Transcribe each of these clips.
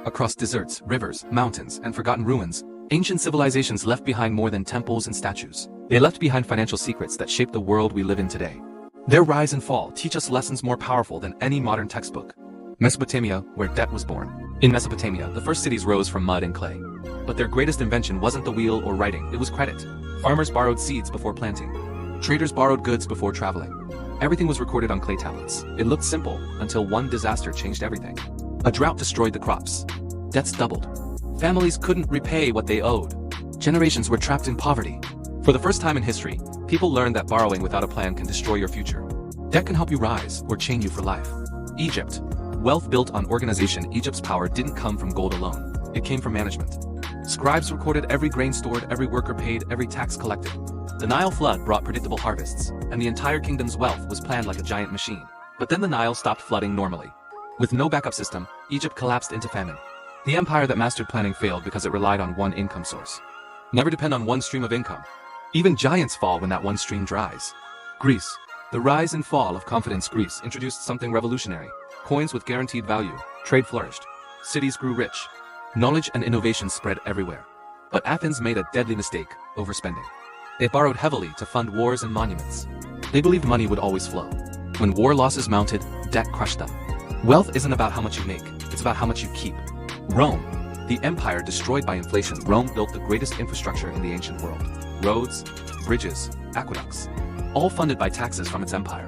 Across deserts, rivers, mountains, and forgotten ruins, ancient civilizations left behind more than temples and statues. They left behind financial secrets that shape the world we live in today. Their rise and fall teach us lessons more powerful than any modern textbook. Mesopotamia, where debt was born. In Mesopotamia, the first cities rose from mud and clay. But their greatest invention wasn't the wheel or writing, it was credit. Farmers borrowed seeds before planting. Traders borrowed goods before traveling. Everything was recorded on clay tablets. It looked simple until one disaster changed everything. A drought destroyed the crops. Debts doubled. Families couldn't repay what they owed. Generations were trapped in poverty. For the first time in history, people learned that borrowing without a plan can destroy your future. Debt can help you rise or chain you for life. Egypt. Wealth built on organization. Egypt's power didn't come from gold alone. It came from management. Scribes recorded every grain stored, every worker paid, every tax collected. The Nile flood brought predictable harvests, and the entire kingdom's wealth was planned like a giant machine. But then the Nile stopped flooding normally. With no backup system, Egypt collapsed into famine. The empire that mastered planning failed because it relied on one income source. Never depend on one stream of income. Even giants fall when that one stream dries. Greece. The rise and fall of confidence. Greece introduced something revolutionary. Coins with guaranteed value. Trade flourished. Cities grew rich. Knowledge and innovation spread everywhere. But Athens made a deadly mistake, overspending. They borrowed heavily to fund wars and monuments. They believed money would always flow. When war losses mounted, debt crushed them. Wealth isn't about how much you make, it's about how much you keep. Rome, the empire destroyed by inflation. Rome built the greatest infrastructure in the ancient world. Roads, bridges, aqueducts, all funded by taxes from its empire.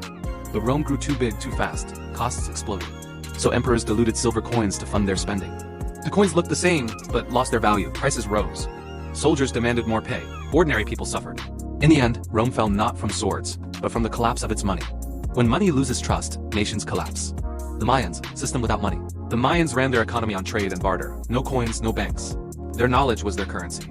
But Rome grew too big too fast, costs exploded. So emperors diluted silver coins to fund their spending. The coins looked the same, but lost their value. Prices rose. Soldiers demanded more pay. Ordinary people suffered. In the end, Rome fell not from swords, but from the collapse of its money. When money loses trust, nations collapse. The Mayans, system without money. The Mayans ran their economy on trade and barter. No coins, no banks. Their knowledge was their currency.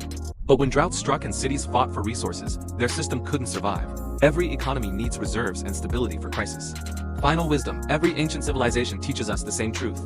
But when drought struck and cities fought for resources, their system couldn't survive. Every economy needs reserves and stability for crisis. Final wisdom: every ancient civilization teaches us the same truth.